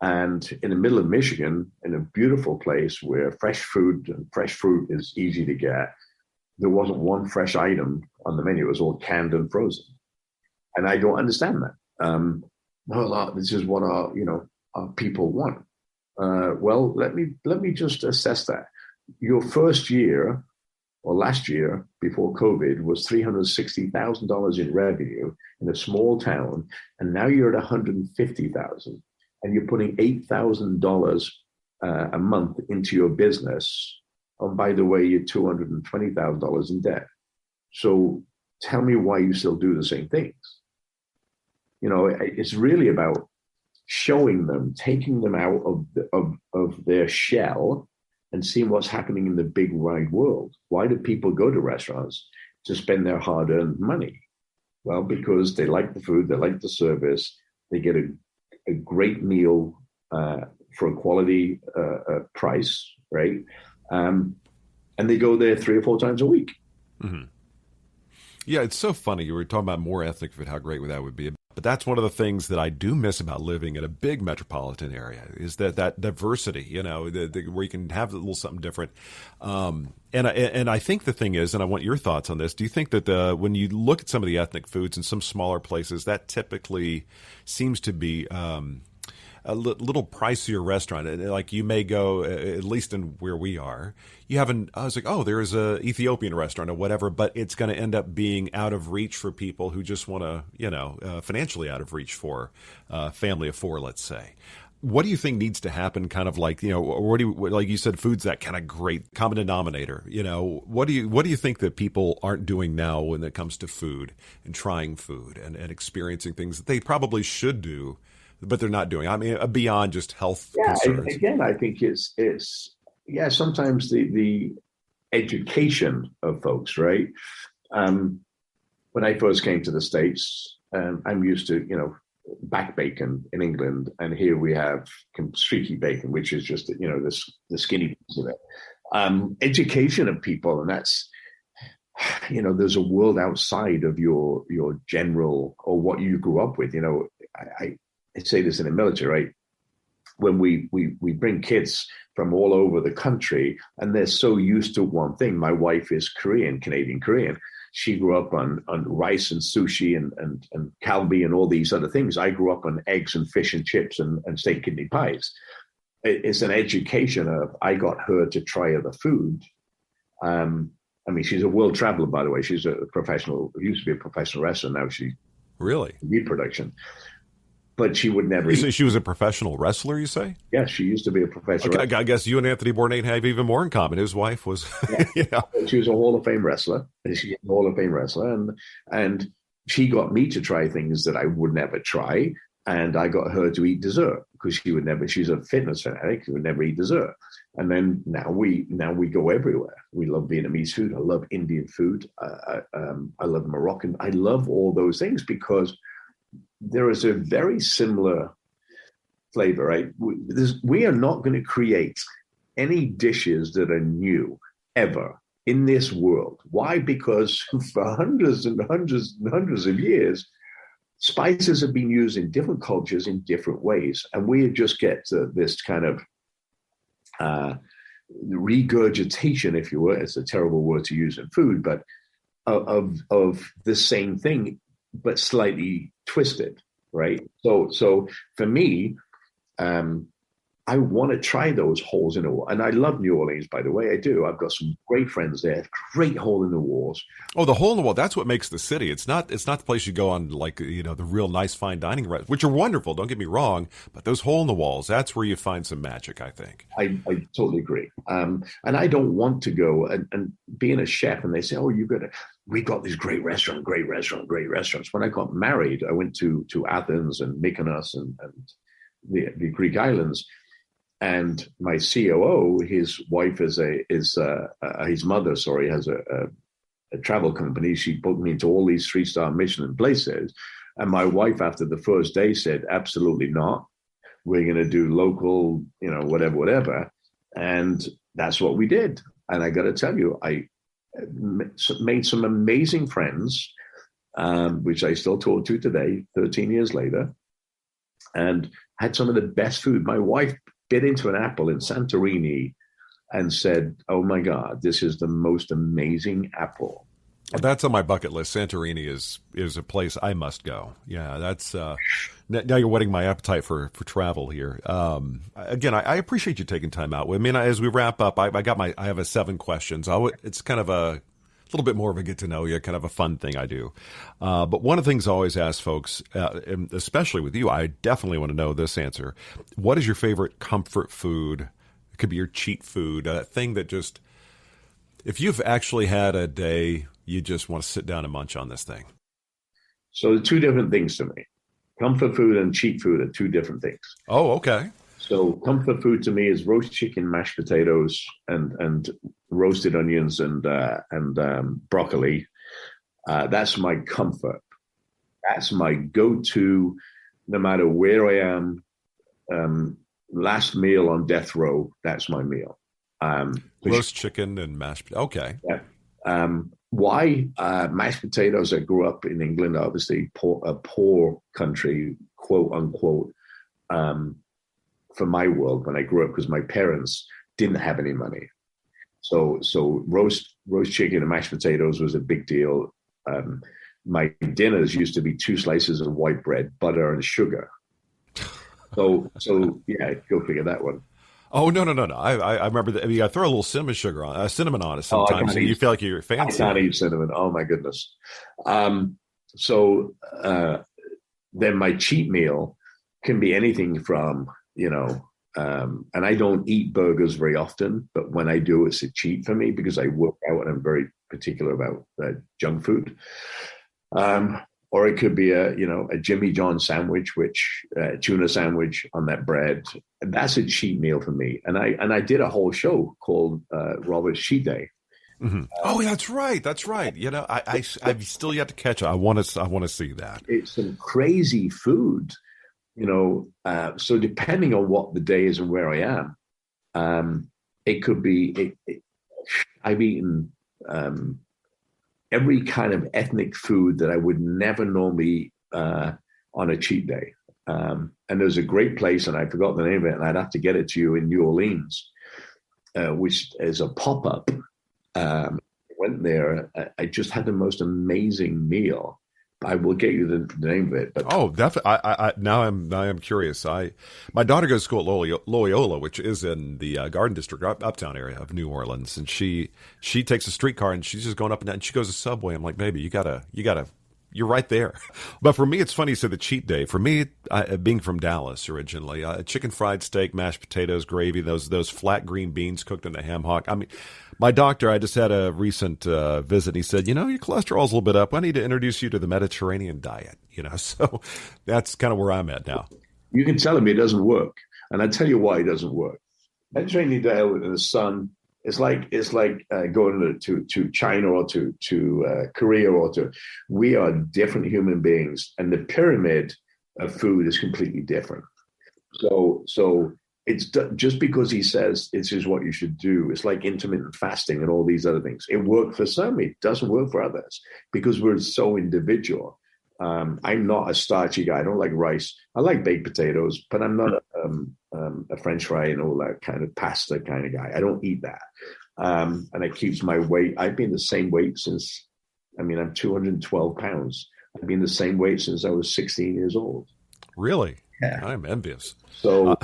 [SPEAKER 1] And in the middle of Michigan, in a beautiful place where fresh fruit is easy to get, there wasn't one fresh item on the menu. It was all canned and frozen. And I don't understand that. This is what our people want. Well, let me just assess that. Your first year or last year before COVID was $360,000 in revenue in a small town, and now you're at $150,000, and you're putting $8,000 a month into your business. Oh, by the way, you're $220,000 in debt. So tell me why you still do the same things. It's really about showing them, taking them out of their shell and seeing what's happening in the big wide world. Why do people go to restaurants? To spend their hard-earned money? Well, because they like the food, they like the service, they get a great meal for a quality price, right? And they go there 3 or 4 times a week.
[SPEAKER 3] Mm-hmm. Yeah, it's so funny. You were talking about more ethnic food, how great that would be. But that's one of the things that I do miss about living in a big metropolitan area is that diversity, where you can have a little something different. And I think the thing is, and I want your thoughts on this, do you think that when you look at some of the ethnic foods in some smaller places, that typically seems to be a little pricier restaurant, like you may go, at least in where we are, you have I was like, oh, there's a Ethiopian restaurant or whatever, but it's going to end up being out of reach for people who just want to, financially out of reach for a family of four, let's say. What do you think needs to happen? Kind of like, like you said, food's that kind of great common denominator. What do you think that people aren't doing now when it comes to food and trying food and experiencing things that they probably should do, but they're not doing? I mean, beyond just health concerns.
[SPEAKER 1] Again, I think it's sometimes the education of folks, right? When I first came to the States, I'm used to, back bacon in England, and here we have streaky bacon, which is just the skinny piece of it. Education of people, and that's there's a world outside of your general or what you grew up with. I say this in the military, right? When we bring kids from all over the country, and they're so used to one thing. My wife is Canadian Korean. She grew up on rice and sushi and kalbi and all these other things. I grew up on eggs and fish and chips and steak kidney pies. It's an education of, I got her to try other food. She's a world traveler, by the way. She's used to be a professional wrestler. Now she
[SPEAKER 3] really
[SPEAKER 1] meat production. But she would never.
[SPEAKER 3] You say she was a professional wrestler, you say?
[SPEAKER 1] Yes, she used to be a professional wrestler.
[SPEAKER 3] I guess you and Anthony Bourdain have even more in common. His wife was.
[SPEAKER 1] Yeah. She was a Hall of Fame wrestler. And she got me to try things that I would never try. And I got her to eat dessert because she's a fitness fanatic who would never eat dessert. And then now we go everywhere. We love Vietnamese food. I love Indian food. I love Moroccan. I love all those things because there is a very similar flavor, right? We are not going to create any dishes that are new ever in this world. Why? Because for hundreds and hundreds and hundreds of years, spices have been used in different cultures in different ways. And we just get this kind of regurgitation, if you will. It's a terrible word to use in food, but of the same thing, but slightly twisted, right? So for me, I want to try those holes in the wall. And I love New Orleans, by the way. I do. I've got some great friends there. Great hole in the walls.
[SPEAKER 3] Oh, the hole in the wall. That's what makes the city. It's not the place you go on, like, the real nice fine dining restaurants, which are wonderful. Don't get me wrong. But those hole in the walls, that's where you find some magic, I think.
[SPEAKER 1] I totally agree. And I don't want to go and being a chef and they say, oh, we got these great restaurants. When I got married, I went to Athens and Mykonos and the Greek islands. And my COO, his wife his mother has a travel company. She put me into all these 3-star Michelin places. And my wife, after the first day, said, absolutely not. We're going to do local, whatever. And that's what we did. And I got to tell you, I made some amazing friends, which I still talk to today, 13 years later, and had some of the best food. My wife bit into an apple in Santorini and said, oh my God, this is the most amazing apple.
[SPEAKER 3] Well, that's on my bucket list. Santorini is a place I must go. Yeah, that's now you're whetting my appetite for travel here. Again, I appreciate you taking time out. I mean, as we wrap up, I have 7 questions. It's kind of a little bit more of a get to know you, kind of a fun thing I do. But one of the things I always ask folks, and especially with you, I definitely want to know this answer. What is your favorite comfort food? It could be your cheat food, a thing that just, if you've actually had a day, you just want to sit down and munch on this thing.
[SPEAKER 1] So the 2 different things to me. Comfort food and cheat food are 2 different things.
[SPEAKER 3] Oh, okay.
[SPEAKER 1] So comfort food to me is roast chicken, mashed potatoes, and roasted onions and broccoli. That's my comfort. That's my go-to, no matter where I am. Last meal on death row. That's my meal.
[SPEAKER 3] Roast chicken and mashed potatoes. Okay.
[SPEAKER 1] Yeah. Why mashed potatoes? I grew up in England, obviously a poor country, quote unquote. For my world when I grew up, because my parents didn't have any money. So roast chicken and mashed potatoes was a big deal. My dinners used to be 2 slices of white bread, butter and sugar. So yeah, go figure that one.
[SPEAKER 3] Oh, no. I remember that. I mean, I throw a little cinnamon on it
[SPEAKER 1] Oh,
[SPEAKER 3] sometimes, and you feel like you're
[SPEAKER 1] I
[SPEAKER 3] fancy.
[SPEAKER 1] can't eat cinnamon. Oh my goodness. So then my cheat meal can be anything from, and I don't eat burgers very often, but when I do, it's a cheat for me because I work out and I'm very particular about junk food. Or it could be a Jimmy John sandwich, which tuna sandwich on that bread. That's a cheat meal for me. And I did a whole show called Robert's Cheat Day.
[SPEAKER 3] Mm-hmm. Oh, that's right. That's right. I've still yet to catch it. I want to see that.
[SPEAKER 1] It's some crazy food, so depending on what the day is and where I am, it could be. I've eaten every kind of ethnic food that I would never normally on a cheat day. And there's a great place, and I forgot the name of it, and I'd have to get it to you in New Orleans, which is a pop-up. Went there. I just had the most amazing meal. I will get you the name of it. But
[SPEAKER 3] definitely. Now I'm curious. My daughter goes to school at Loyola, which is in the Garden District, uptown area of New Orleans, and she takes a streetcar and she's just going up and down. And she goes to Subway. I'm like, baby, you gotta. You're right there. But for me, it's funny you said the cheat day. For me, being from Dallas originally, chicken fried steak, mashed potatoes, gravy, those flat green beans cooked in a ham hock. I mean, my doctor, I just had a recent visit. And he said, your cholesterol's a little bit up. I need to introduce you to the Mediterranean diet. So that's kind of where I'm at now.
[SPEAKER 1] You can tell him it doesn't work. And I tell you why it doesn't work. Mediterranean diet in the sun, it's like going to China or to Korea we are different human beings, and the pyramid of food is completely different. So it's just because he says this is what you should do. It's like intermittent fasting and all these other things. It worked for some, it doesn't work for others because we're so individual. I'm not a starchy guy. I don't like rice. I like baked potatoes, but I'm not a French fry and all that kind of pasta kind of guy. I don't eat that. And it keeps my weight. I've been the same weight since, I'm 212 pounds. I've been the same weight since I was 16 years old.
[SPEAKER 3] Really?
[SPEAKER 1] Yeah.
[SPEAKER 3] I'm envious.
[SPEAKER 1] So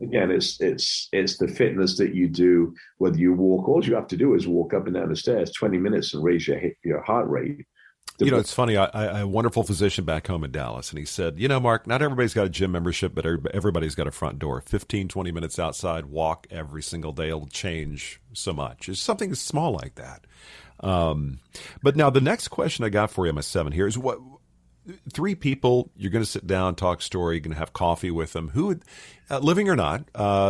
[SPEAKER 1] again, it's the fitness that you do, whether you walk, all you have to do is walk up and down the stairs 20 minutes and raise your heart rate.
[SPEAKER 3] It's funny. I have a wonderful physician back home in Dallas, and he said, Mark, not everybody's got a gym membership, but everybody's got a front door. 15, 20 minutes outside, walk every single day. It'll change so much. It's something small like that. But now the next question I got for you, my 7 here, is what 3 people you're going to sit down, talk story, you're going to have coffee with them. Who would, living or not,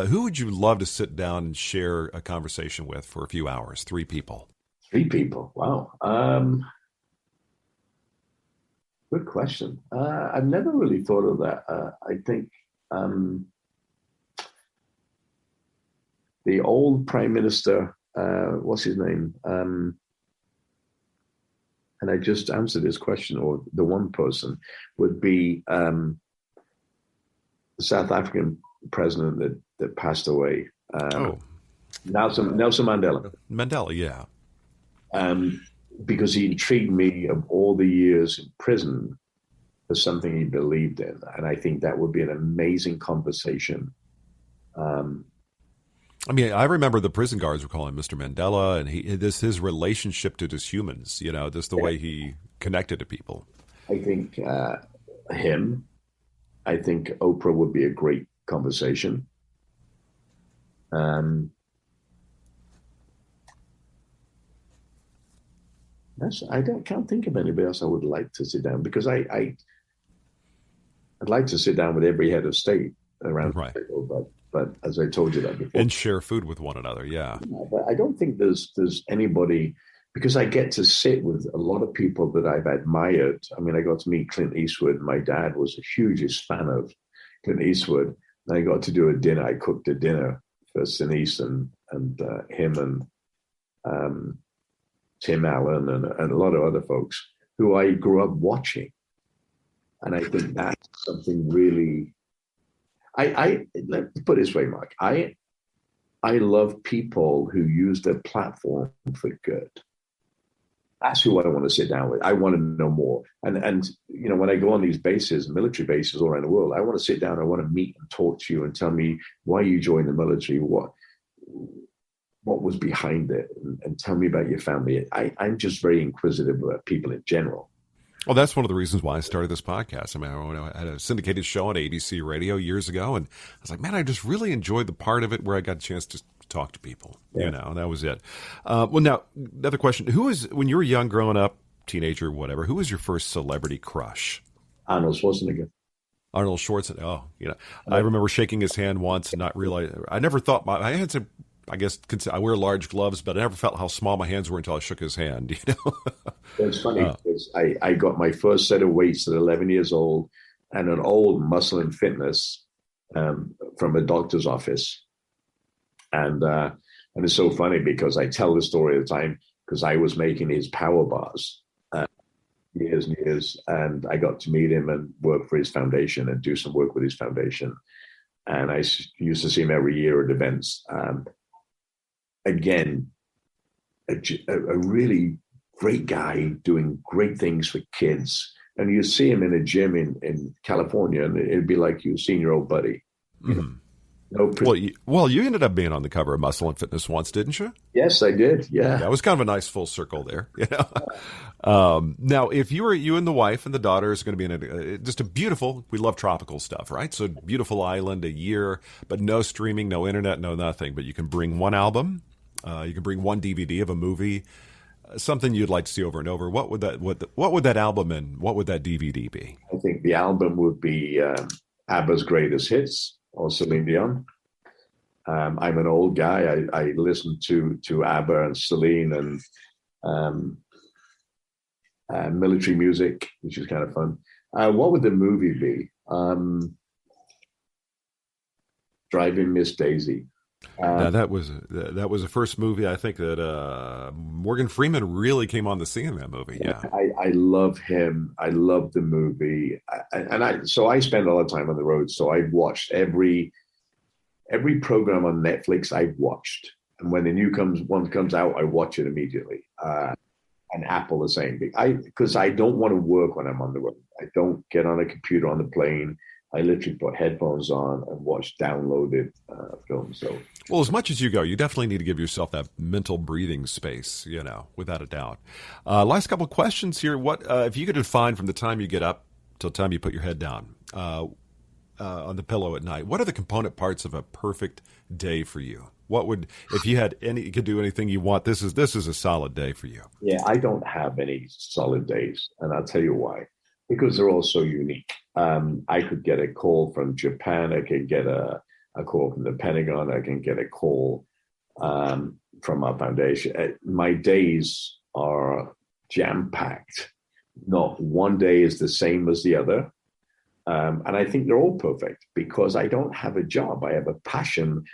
[SPEAKER 3] who would you love to sit down and share a conversation with for a few hours? 3 people.
[SPEAKER 1] 3 people. Wow. Good question. I've never really thought of that. I think the old Prime Minister, what's his name? And I just answered this question, or the one person would be the South African president that passed away. Nelson Mandela.
[SPEAKER 3] Mandela, yeah.
[SPEAKER 1] Because he intrigued me of all the years in prison for something he believed in. And I think that would be an amazing conversation.
[SPEAKER 3] I remember the prison guards were calling him Mr. Mandela, and his relationship to just humans, just the way he connected to people.
[SPEAKER 1] I think him. I think Oprah would be a great conversation. Can't think of anybody else I would like to sit down, because I'd like to sit down with every head of state around the table, but as I told you that before,
[SPEAKER 3] and share food with one another. Yeah,
[SPEAKER 1] but I don't think there's anybody, because I get to sit with a lot of people that I've admired. I got to meet Clint Eastwood. My dad was the hugest fan of Clint Eastwood, and I got to do a dinner. I cooked a dinner for Sinise and him and Tim Allen and a lot of other folks who I grew up watching. And I think that's something really, let's put it this way, Mark. I love people who use their platform for good. That's who I want to sit down with. I want to know more. And when I go on these bases, military bases all around the world, I want to sit down. I want to meet and talk to you and tell me why you joined the military, what was behind it, and tell me about your family. I'm just very inquisitive about people in general.
[SPEAKER 3] Well, that's one of the reasons why I started this podcast. I mean, I had a syndicated show on ABC radio years ago, and I was like, man, I just really enjoyed the part of it where I got a chance to talk to people. Yeah. That was it. Well, now, another question. When you were young, growing up, teenager, whatever, who was your first celebrity crush?
[SPEAKER 1] Arnold Schwarzenegger.
[SPEAKER 3] Arnold Schwarzenegger. Oh, I remember shaking his hand once and not realize. I never thought I had to. I guess I wear large gloves, but I never felt how small my hands were until I shook his hand.
[SPEAKER 1] It's funny because I got my first set of weights at 11 years old, and an old Muscle and Fitness from a doctor's office, and it's so funny because I tell the story at the time because I was making his power bars years and years, and I got to meet him and work for his foundation and do some work with his foundation, and I used to see him every year at events. Again, a really great guy doing great things for kids. And you see him in a gym in California, and it'd be like you seeing your old buddy.
[SPEAKER 3] Mm-hmm. You ended up being on the cover of Muscle and Fitness once, didn't you?
[SPEAKER 1] Yes, I did. Yeah,
[SPEAKER 3] it was kind of a nice full circle there. Now, if you and the wife and the daughter is going to be in just a beautiful, we love tropical stuff, right? So beautiful island, a year, but no streaming, no internet, no nothing. But you can bring one album, you can bring one DVD of a movie, something you'd like to see over and over. What would that album and what would that DVD be?
[SPEAKER 1] I think the album would be ABBA's Greatest Hits or Celine Dion. I'm an old guy. I listen to ABBA and Celine and military music, which is kind of fun. What would the movie be? Driving Miss Daisy.
[SPEAKER 3] That was the first movie I think that Morgan Freeman really came on the scene in that movie. Yeah,
[SPEAKER 1] I love him. I love the movie, so I spend a lot of time on the road. So I've watched every program on Netflix. I've watched, and when the new one comes out, I watch it immediately. And Apple the same, because I don't want to work when I'm on the road. I don't get on a computer on the plane. I literally put headphones on and watch downloaded films. So,
[SPEAKER 3] well, as much as you go, you definitely need to give yourself that mental breathing space, without a doubt. Last couple of questions here. What if you could define from the time you get up till the time you put your head down on the pillow at night, what are the component parts of a perfect day for you? What would, if you could do anything you want, this is a solid day for you?
[SPEAKER 1] Yeah, I don't have any solid days, and I'll tell you why. Because they're all so unique. I could get a call from Japan. I could get a call from the Pentagon. I can get a call from our foundation. My days are jam-packed. Not one day is the same as the other. And I think they're all perfect because I don't have a job. I have a passion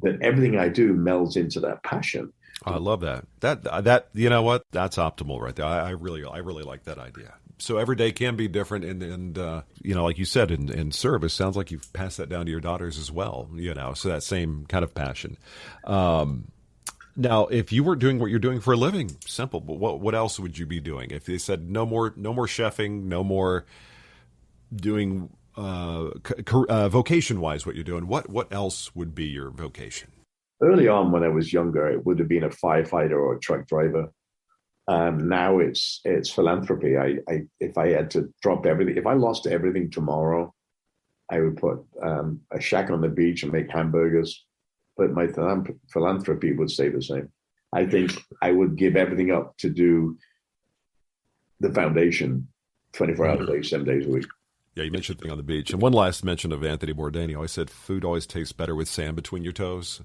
[SPEAKER 1] that everything I do melds into that passion.
[SPEAKER 3] I love that. That you know what? That's optimal right there. I really like that idea. So every day can be different, and like you said, in service, sounds like you've passed that down to your daughters as well. So that same kind of passion. Now, if you were doing what you're doing for a living, simple. But what else would you be doing? If they said no more chefing, no more doing vocation-wise what you're doing, what else would be your vocation?
[SPEAKER 1] Early on, when I was younger, it would have been a firefighter or a truck driver. Now it's philanthropy. If I had to drop everything, if I lost everything tomorrow, I would put a shack on the beach and make hamburgers. But my philanthropy would stay the same. I think I would give everything up to do the foundation 24 hours a day, 7 days a week.
[SPEAKER 3] Yeah, you mentioned the thing on the beach. And one last mention of Anthony Bourdain. He always said food always tastes better with sand between your toes.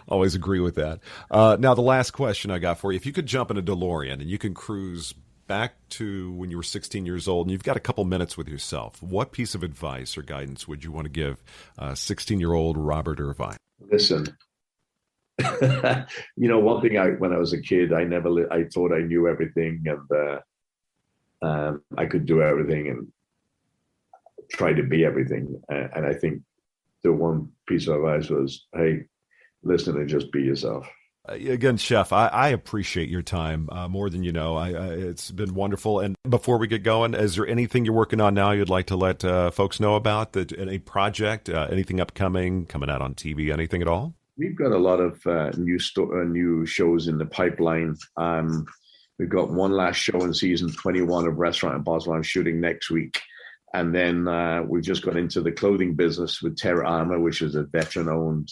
[SPEAKER 3] Always agree with that. Now, the last question I got for you. If you could jump in a DeLorean and you can cruise back to when you were 16 years old and you've got a couple minutes with yourself, what piece of advice or guidance would you want to give 16-year-old Robert Irvine?
[SPEAKER 1] Listen, one thing when I was a kid, I thought I knew everything and I could do everything and try to be everything. And I think the one piece of advice was, hey, listen and just be yourself.
[SPEAKER 3] Again, Chef, I appreciate your time more than you know. It's been wonderful. And before we get going, is there anything you're working on now you'd like to let folks know about? Any project, anything upcoming, coming out on TV, anything at all?
[SPEAKER 1] We've got a lot of new shows in the pipeline. We've got one last show in season 21 of Restaurant in Boswell I'm shooting next week. And then we've just got into the clothing business with Terra Armour, which is a veteran-owned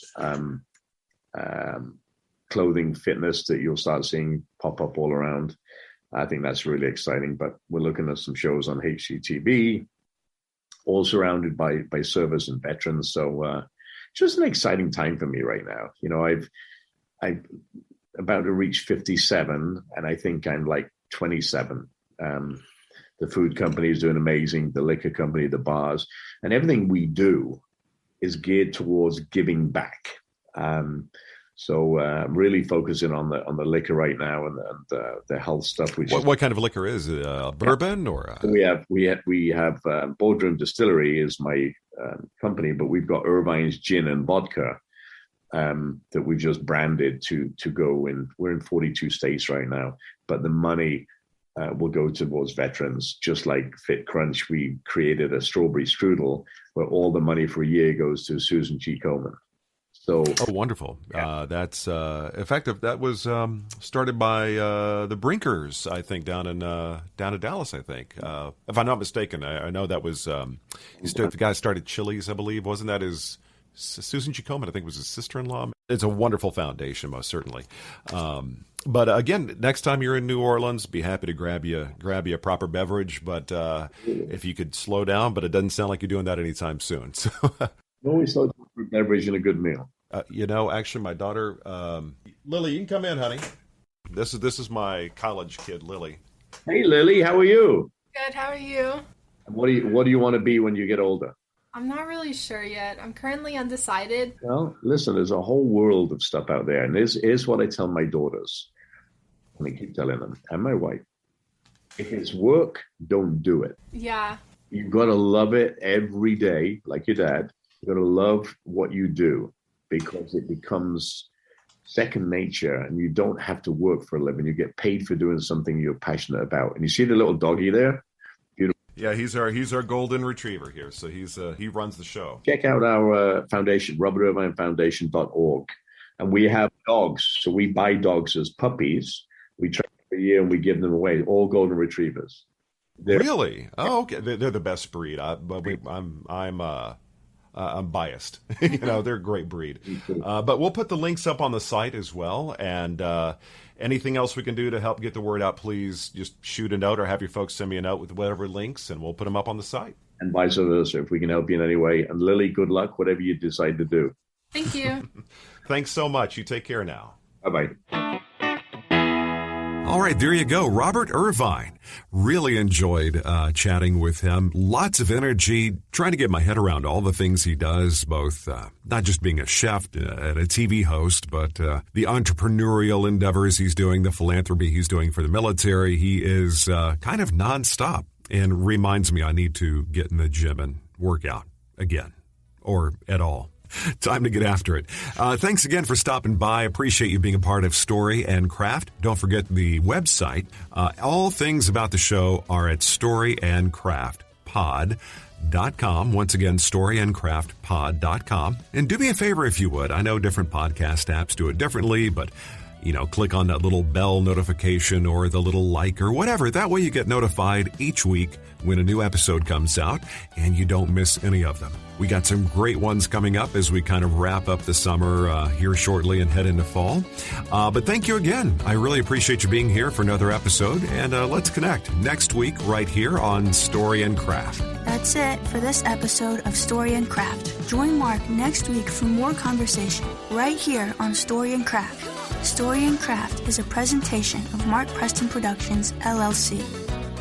[SPEAKER 1] clothing fitness that you'll start seeing pop up all around. I think that's really exciting, but we're looking at some shows on HGTV, all surrounded by service and veterans. So just an exciting time for me right now. You know, I'm about to reach 57, and I think I'm like 27. The food company is doing amazing, the liquor company, the bars, and everything we do is geared towards giving back. So really focusing on the liquor right now and the health stuff.
[SPEAKER 3] What kind of liquor is it? Bourbon or?
[SPEAKER 1] We have Boardroom Distillery is my company, but we've got Irvine's gin and vodka that we just branded to go in. We're in 42 states right now, but the money will go towards veterans. Just like Fit Crunch, we created a strawberry strudel where all the money for a year goes to Susan G. Komen. So,
[SPEAKER 3] wonderful. Yeah. That's effective. That was started by the Brinkers, I think, down in Dallas, I think. If I'm not mistaken, I know that was the guy started Chili's, I believe. Wasn't that his Susan G. Komen, I think, was his sister-in-law? It's a wonderful foundation, most certainly. But again, next time you're in New Orleans, be happy to grab you a proper beverage. But if you could slow down, but it doesn't sound like you're doing that anytime soon. So.
[SPEAKER 1] Always slow down for beverage and a good meal.
[SPEAKER 3] Actually, my daughter, Lily, you can come in, honey. This is my college kid, Lily.
[SPEAKER 1] Hey, Lily, how are you?
[SPEAKER 4] Good. How are you?
[SPEAKER 1] What do you want to be when you get older?
[SPEAKER 4] I'm not really sure yet. I'm currently undecided.
[SPEAKER 1] Well, listen, there's a whole world of stuff out there, and here's what I tell my daughters, and I keep telling them, and my wife: if it's work, don't do it.
[SPEAKER 4] Yeah.
[SPEAKER 1] You've got to love it every day, like your dad. You've got to love what you do because it becomes second nature and you don't have to work for a living. You get paid for doing something you're passionate about. And you see the little doggy there? Beautiful.
[SPEAKER 3] Yeah, he's our golden retriever here. So he runs the show.
[SPEAKER 1] Check out our foundation, RobertIrvineFoundation.org. And we have dogs. So we buy dogs as puppies. We train for a year and we give them away, all golden retrievers.
[SPEAKER 3] Really? Oh, okay. They're the best breed. I'm biased. They're a great breed. But we'll put the links up on the site as well. And anything else we can do to help get the word out, please just shoot a note or have your folks send me a note with whatever links, and we'll put them up on the site.
[SPEAKER 1] And vice versa, if we can help you in any way. And Lily, good luck, whatever you decide to do.
[SPEAKER 4] Thank you.
[SPEAKER 3] Thanks so much. You take care now.
[SPEAKER 1] Bye-bye.
[SPEAKER 3] All right, there you go. Robert Irvine. Really enjoyed chatting with him. Lots of energy, trying to get my head around all the things he does, both not just being a chef and a TV host, but the entrepreneurial endeavors he's doing, the philanthropy he's doing for the military. He is kind of nonstop and reminds me I need to get in the gym and work out again or at all. Time to get after it. Thanks again for stopping by. Appreciate you being a part of Story and Craft. Don't forget the website. All things about the show are at storyandcraftpod.com. Once again, storyandcraftpod.com. And do me a favor if you would. I know different podcast apps do it differently, but click on that little bell notification or the little like or whatever. That way you get notified each week when a new episode comes out and you don't miss any of them. We got some great ones coming up as we kind of wrap up the summer here shortly and head into fall. But thank you again. I really appreciate you being here for another episode, and let's connect next week right here on Story and Craft.
[SPEAKER 2] That's it for this episode of Story and Craft. Join Mark next week for more conversation right here on Story and Craft. Story and Craft is a presentation of Mark Preston Productions, LLC.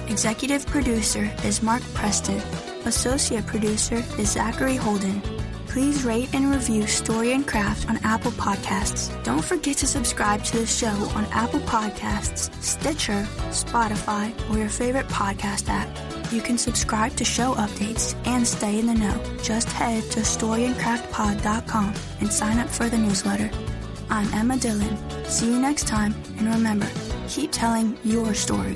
[SPEAKER 2] Executive producer is Mark Preston. Associate producer is Zachary Holden. Please rate and review Story and Craft on Apple Podcasts. Don't forget to subscribe to the show on Apple Podcasts, Stitcher, Spotify, or your favorite podcast app. You can subscribe to show updates and stay in the know. Just head to storyandcraftpod.com and sign up for the newsletter. I'm Emma Dillon. See you next time, and remember, keep telling your story.